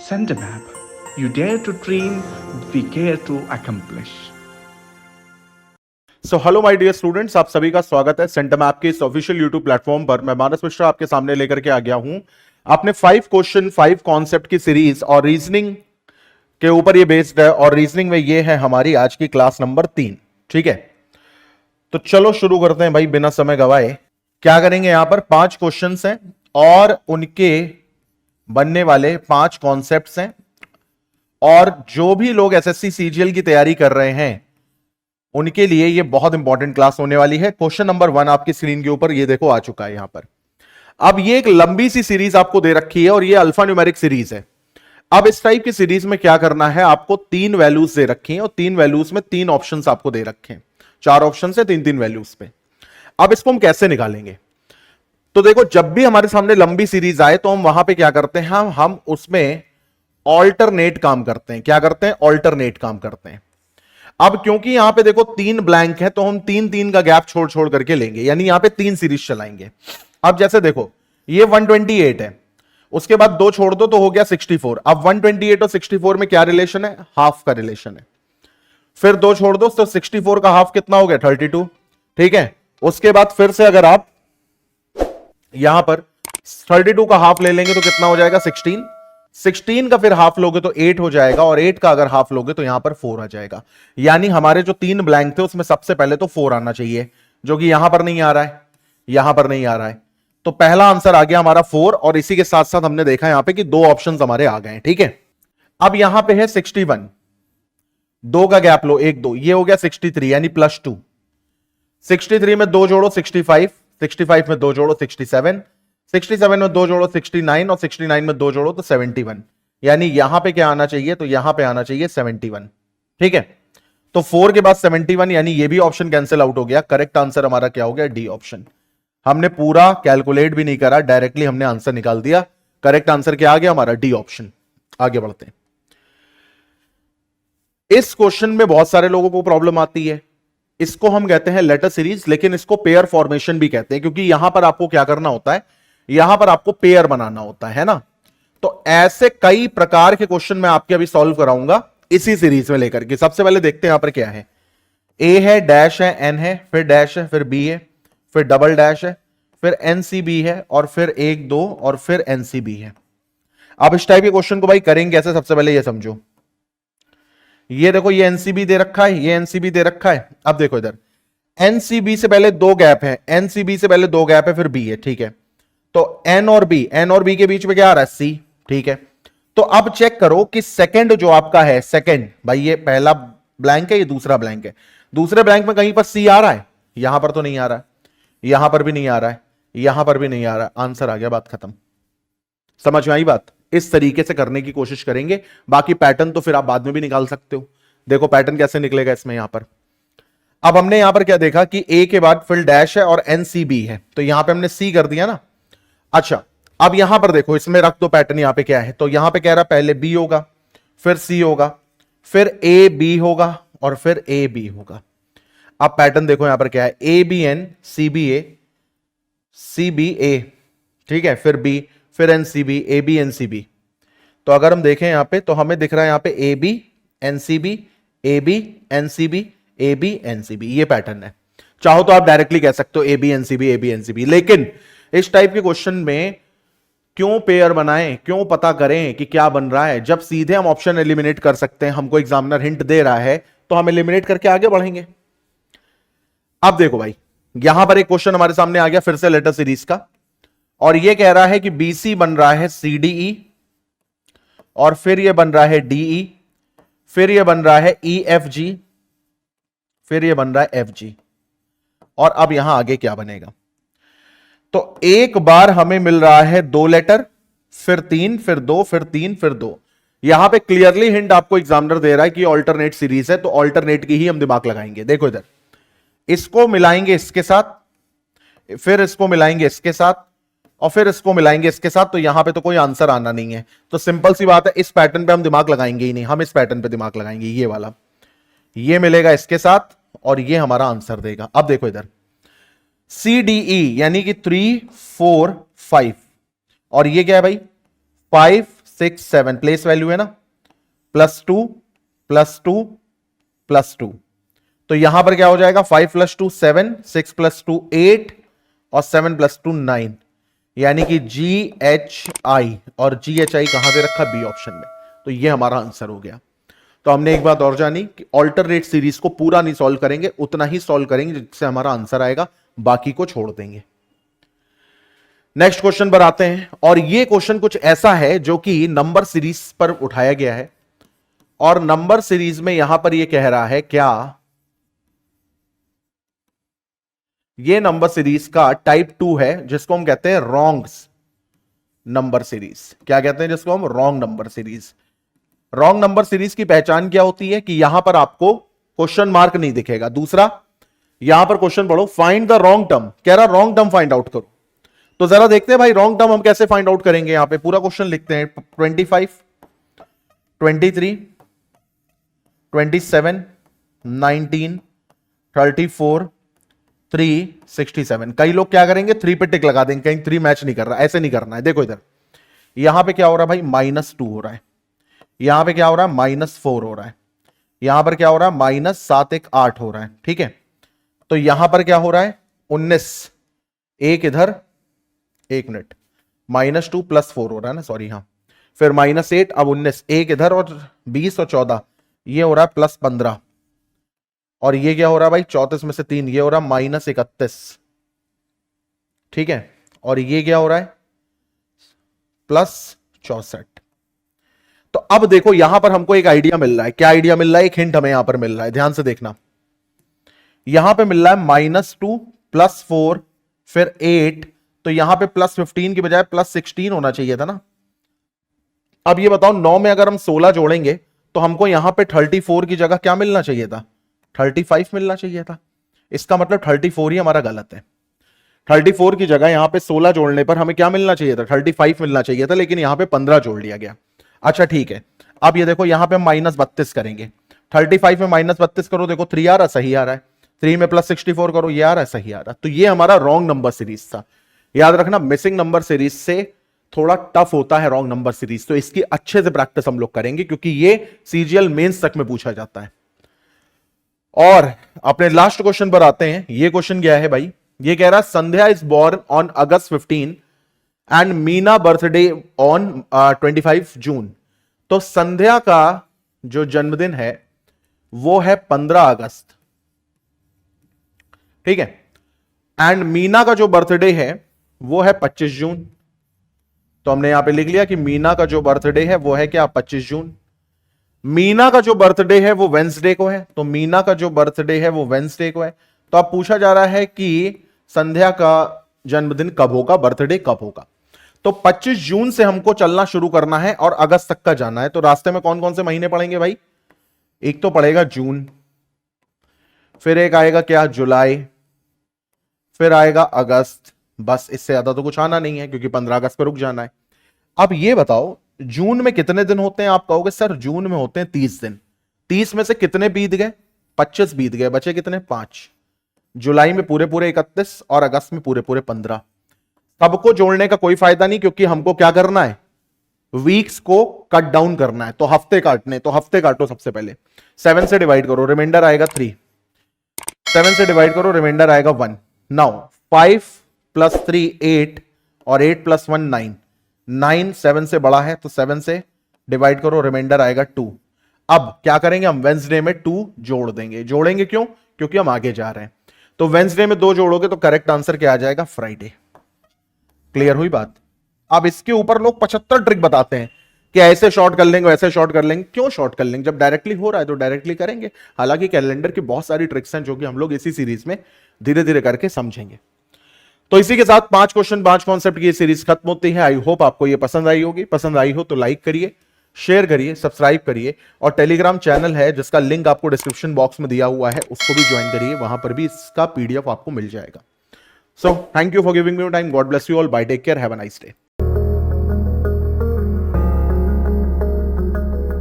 Send a map. You dare to dream, we care to accomplish. So hello my dear students, आप सभी का स्वागत है centum app के इस ऑफिशियल यूट्यूब प्लेटफॉर्म पर। मैं मानस मिश्रा आपके सामने लेकर के आ गया हूं। आपने 5 क्वेश्चन 5 कॉन्सेप्ट की सीरीज और रीजनिंग के ऊपर ये बेस्ड है, और रीजनिंग में ये है हमारी आज की क्लास नंबर 3। ठीक है, तो चलो शुरू करते हैं भाई बिना समय गवाए। क्या करेंगे, यहां पर 5 क्वेश्चन हैं और उनके बनने वाले 5 कॉन्सेप्ट्स हैं, और जो भी लोग एसएससी सीजीएल की तैयारी कर रहे हैं उनके लिए ये बहुत इंपॉर्टेंट क्लास होने वाली है। क्वेश्चन नंबर 1 आपकी स्क्रीन के ऊपर ये देखो आ चुका है यहां पर। अब ये एक लंबी सी सीरीज आपको दे रखी है और ये अल्फा न्यूमेरिक सीरीज है। अब इस टाइप की सीरीज में क्या करना है, आपको 3 वैल्यूज दे रखी हैं और 3 वैल्यूज में 3 ऑप्शंस आपको दे रखे हैं। 4 ऑप्शन है 3-3 वैल्यूज पे। अब इसको हम कैसे निकालेंगे, तो देखो जब भी हमारे सामने लंबी सीरीज आए तो हम वहां पे क्या करते हैं, हम उसमें ऑल्टरनेट काम करते हैं। क्या करते हैं, ऑल्टरनेट काम करते हैं। अब क्योंकि यहां पे देखो 3 ब्लैंक है तो हम 3-3 का गैप छोड़ छोड़ करके लेंगे, यानी यहां पे 3 सीरीज चलाएंगे। अब जैसे देखो ये 128 है, उसके बाद 2 छोड़ दो तो हो गया 64। अब 128 और 64 में क्या रिलेशन है, हाफ का रिलेशन है। फिर 2 छोड़ दो तो 64 का हाफ कितना हो गया, 32। ठीक है, उसके बाद फिर से अगर आप यहां पर 32 का हाफ ले लेंगे तो कितना हो जाएगा, 16 का फिर हाफ लोगे तो 8 हो जाएगा, और 8 का अगर हाफ लोगे तो यहां पर 4 आ जाएगा। यानी हमारे जो 3 ब्लैंक थे उसमें सबसे पहले तो 4 आना चाहिए, जो कि यहां पर नहीं आ रहा है, यहां पर नहीं आ रहा है। तो पहला आंसर आ गया हमारा 4, और इसी के साथ साथ हमने देखा यहां पे कि 2 ऑप्शंस हमारे आ गए। ठीक है, अब यहां पे है 61, 2 का गैप लो, 1 2, ये हो गया 63 यानी +2। 63 में 2 जोड़ो 65, 65 में 2 जोड़ो 67, 67 में 2 जोड़ो 69, और 69 में 2 जोड़ो तो 71। यानी यहां पे क्या आना चाहिए, तो यहां पे आना चाहिए 71। ठीक है, तो 4 के बाद 71, यानी ये भी ऑप्शन कैंसिल आउट हो गया। करेक्ट आंसर हमारा क्या हो गया, डी ऑप्शन। हमने पूरा कैलकुलेट भी नहीं करा, डायरेक्टली हमने आंसर निकाल दिया। करेक्ट आंसर क्या आ गया हमारा, डी ऑप्शन। आगे बढ़ते हैं। इस क्वेश्चन में बहुत सारे लोगों को प्रॉब्लम आती है। इसको हम कहते हैं लेटर सीरीज, लेकिन इसको पेयर फॉर्मेशन भी कहते हैं, क्योंकि यहां पर आपको क्या करना होता है, यहां पर आपको पेयर बनाना होता है ना। तो ऐसे कई प्रकार के क्वेश्चन मैं आपके अभी सॉल्व कराऊंगा इसी सीरीज में लेकर के। सबसे पहले देखते हैं यहां पर क्या है। ए है, डैश है, एन है, फिर डैश है, फिर बी है, फिर डबल डैश है, फिर एनसीबी है, और फिर 1 2 और फिर एनसीबी है। अब इस टाइप के क्वेश्चन को भाई करेंगे कैसे, सबसे पहले ये समझो। ये देखो ये एनसीबी दे रखा है, ये एनसीबी दे रखा है। अब देखो इधर एनसीबी से पहले 2 गैप है, एनसीबी से पहले 2 गैप है, फिर बी है। ठीक है, तो एन और बी के बीच में क्या आ रहा है, सी। ठीक है, तो अब चेक करो कि सेकंड जो आपका है, सेकंड भाई ये पहला ब्लैंक है, ये दूसरा ब्लैंक है। दूसरे ब्लैंक में कहीं पर सी आ रहा है, यहां पर तो नहीं आ रहा है, यहां पर भी नहीं आ रहा है, यहां पर भी नहीं आ रहा है। आंसर आ गया, बात खत्म। समझ में आई बात। इस तरीके से करने की कोशिश करेंगे, बाकी पैटर्न तो फिर आप बाद में भी निकाल सकते हो। देखो पैटर्न कैसे निकलेगा इसमें। यहां पर अब हमने यहां पर क्या देखा कि ए के बाद फिर डैश है और एनसीबी है, तो यहां पे हमने सी कर दिया ना। अच्छा, अब यहां पर देखो इसमें रख दो पैटर्न, यहां पे क्या है, तो यहां पे कह रहा पहले बी होगा, फिर सी होगा, फिर ए बी होगा, और फिर ए बी होगा। अब पैटर्न देखो यहां पर क्या है, A B N, C B A, C B A, ठीक है, फिर बी, फिर एनसीबी, ए बी एनसीबी। तो अगर हम देखें यहां पे तो हमें दिख रहा है यहां पे A B NCB, A B NCB, A B NCB, ये पैटर्न है। चाहो तो आप डायरेक्टली कह सकते हो A B NCB, A B NCB, लेकिन इस टाइप के क्वेश्चन में क्यों पेयर बनाएं, क्यों पता करें कि क्या बन रहा है, जब सीधे हम ऑप्शन एलिमिनेट कर सकते हैं। हमको एग्जामिनर हिंट दे रहा है तो हम एलिमिनेट करके आगे बढ़ेंगे। अब देखो भाई यहां पर एक क्वेश्चन हमारे सामने आ गया फिर से लेटर सीरीज का, और यह कह रहा है कि बीसी बन रहा है सीडीई, और फिर यह बन रहा है डीई, फिर यह बन रहा है ईएफजी, फिर यह बन रहा है एफजी। और अब यहां आगे क्या बनेगा, तो एक बार हमें मिल रहा है 2 लेटर, फिर 3, फिर 2, फिर 3, फिर 2। यहां पे क्लियरली हिंट आपको एग्जामिनर दे रहा है कि ऑल्टरनेट सीरीज है, तो ऑल्टरनेट की ही हम दिमाग लगाएंगे। देखो इधर इसको मिलाएंगे इसके साथ, फिर इसको मिलाएंगे इसके साथ, और फिर इसको मिलाएंगे इसके साथ, तो यहां पे तो कोई आंसर आना नहीं है। तो सिंपल सी बात है, इस पैटर्न पे हम दिमाग लगाएंगे ही नहीं, हम इस पैटर्न पे दिमाग लगाएंगे, ये वाला। ये मिलेगा इसके साथ और ये हमारा आंसर देगा। अब देखो इधर CDE यानी कि 3 4 5, और ये क्या है भाई 5 6 7 प्लेस वैल्यू है ना, +2 +2 +2, तो यहां पर क्या हो जाएगा 5 + 2 7, 6 + 2 8 और 7 + 2 9, यानी कि GHI, और GHI कहां दे रखा, बी ऑप्शन में। तो ये हमारा आंसर हो गया। तो हमने एक बात और जानी कि ऑल्टरनेट सीरीज को पूरा नहीं सॉल्व करेंगे, उतना ही सॉल्व करेंगे जिससे हमारा आंसर आएगा, बाकी को छोड़ देंगे। नेक्स्ट क्वेश्चन पर आते हैं, और ये क्वेश्चन कुछ ऐसा है जो कि नंबर सीरीज पर उठाया गया है, और नंबर सीरीज में यहां पर ये कह रहा है क्या, ये नंबर सीरीज का टाइप 2 है जिसको हम कहते हैं रॉन्ग्स नंबर सीरीज। क्या कहते हैं जिसको हम, wrong number series. Wrong number series की पहचान क्या होती है कि यहां पर आपको क्वेश्चन मार्क नहीं दिखेगा। दूसरा, यहां पर क्वेश्चन पढ़ो, फाइंड द रॉन्ग टर्म, कह रहा रॉन्ग टर्म फाइंड आउट करो। तो जरा देखते हैं भाई रॉन्ग टर्म हम कैसे फाइंड आउट करेंगे। यहां पे पूरा क्वेश्चन लिखते हैं, 25 23 27 19 34 3 67। कई लोग क्या करेंगे, 3 पे टिक लगा देंगे, कहीं 3 मैच नहीं कर रहा, ऐसे नहीं करना है। देखो इधर, यहां पे क्या हो रहा है भाई, -2 हो रहा है, यहां पे क्या हो रहा है, -4 हो रहा है, यहां पर क्या हो रहा है, -7 1 8 हो रहा है, ठीक है। तो यहां पर क्या हो रहा है, 19, एक इधर, एक मिनट, -2 + 4 हो रहा है ना, सॉरी, हाँ, फिर -8, अब 19, एक इधर, और 20 और 14, ये हो रहा है +15, और ये क्या हो रहा है भाई, 34 में से 3, ये हो रहा है -31, ठीक है, और ये क्या हो रहा है, +64। तो अब देखो यहां पर हमको एक आइडिया मिल रहा है। क्या आइडिया मिल रहा है, एक हिंट हमें यहां पर मिल रहा है, ध्यान से देखना। यहां पे मिल रहा है -2 + 4 फिर 8, तो यहां पे +15 की बजाय +16 होना चाहिए था ना। अब ये बताओ, 9 में अगर हम 16 जोड़ेंगे तो हमको यहां पे 34 की जगह क्या मिलना चाहिए था, 35 मिलना चाहिए था। इसका मतलब 34 ही हमारा गलत है। 34 की जगह यहां पे 16 जोड़ने पर हमें क्या मिलना चाहिए था, 35 मिलना चाहिए था, लेकिन यहां पे 15 जोड़ लिया गया। अच्छा ठीक है, अब ये देखो यहां पे हम -32 करेंगे, 35 में -32 करो, देखो 3 आ रहा, सही आ रहा है, 3 में +64 करो, ये आ रहा है, सही आ रहा है। तो ये हमारा रॉन्ग नंबर सीरीज था। याद रखना, मिसिंग नंबर सीरीज से थोड़ा टफ होता है रॉन्ग नंबर सीरीज, तो इसकी अच्छे से प्रैक्टिस हम लोग करेंगे, क्योंकि ये सीजीएल मेंस तक में पूछा जाता है। और अपने लास्ट क्वेश्चन पर आते हैं। ये क्वेश्चन क्या है भाई, ये कह रहा है Sandhya is born on August 15 and Meena birthday on 25 June. तो संध्या का जो जन्मदिन है वो है 15 अगस्त, ठीक है, एंड मीना का जो बर्थडे है वो है 25 जून। तो हमने यहां पे लिख लिया कि मीना का जो बर्थडे है वो है क्या, 25 जून। मीना का जो बर्थडे है वो वेंसडे को है, तो मीना का जो बर्थडे है वो वेंसडे को है। तो अब पूछा जा रहा है कि संध्या का जन्मदिन कब होगा, बर्थडे कब होगा। तो 25 जून से हमको चलना शुरू करना है और अगस्त तक का जाना है। तो रास्ते में कौन कौन से महीने पड़ेंगे भाई, एक तो पड़ेगा जून, फिर एक आएगा क्या, जुलाई, फिर आएगा अगस्त। बस, इससे ज्यादा तो कुछ आना नहीं है, क्योंकि 15 अगस्त पर रुक जाना है। अब ये बताओ, जून में कितने दिन होते हैं। आप कहोगे सर जून में होते हैं 30 दिन, 30 में से कितने बीत गए, 25 बीत गए, बचे कितने, 5। जुलाई में पूरे पूरे 31 और अगस्त में पूरे पूरे 15। सबको जोड़ने का कोई फायदा नहीं, क्योंकि हमको क्या करना है, वीक्स को कट डाउन करना है। तो हफ्ते काटने, तो हफ्ते काटो। सबसे पहले 7 से डिवाइड करो, रिमाइंडर आएगा 3, 7 से डिवाइड करो, रिमाइंडर आएगा 1। नाउ 5 + 3 8 और 8 + 1 9, 9 7 से बड़ा है, तो 7 से डिवाइड करो, रिमाइंडर आएगा 2। अब क्या करेंगे हम, वेंसडे में 2 जोड़ देंगे। जोड़ेंगे क्यों, क्योंकि हम आगे जा रहे हैं। तो वेंसडे में 2 जोड़ोगे तो करेक्ट आंसर क्या आ जाएगा, फ्राइडे। क्लियर हुई बात। अब इसके ऊपर लोग 75 ट्रिक बताते हैं कि ऐसे शॉर्ट कर लेंगे, वैसे शॉर्ट कर लेंगे। क्यों शॉर्ट कर लेंगे, जब डायरेक्टली हो रहा है तो डायरेक्टली करेंगे। हालांकि कैलेंडर की बहुत सारी ट्रिक्स हैं जो कि हम लोग इसी सीरीज में धीरे धीरे करके समझेंगे। तो इसी के साथ 5 क्वेश्चन 5 कॉन्सेप्ट की सीरीज खत्म होती है। आई होप आपको ये पसंद आई होगी। पसंद आई हो तो लाइक करिए, शेयर करिए, सब्सक्राइब करिए, और टेलीग्राम चैनल है जिसका लिंक आपको डिस्क्रिप्शन बॉक्स में दिया हुआ है, उसको भी ज्वाइन करिए। वहां पर भी इसका PDF आपको मिल जाएगा। So thank you for giving me your time. God bless you all. Bye. Take care. Have a nice day.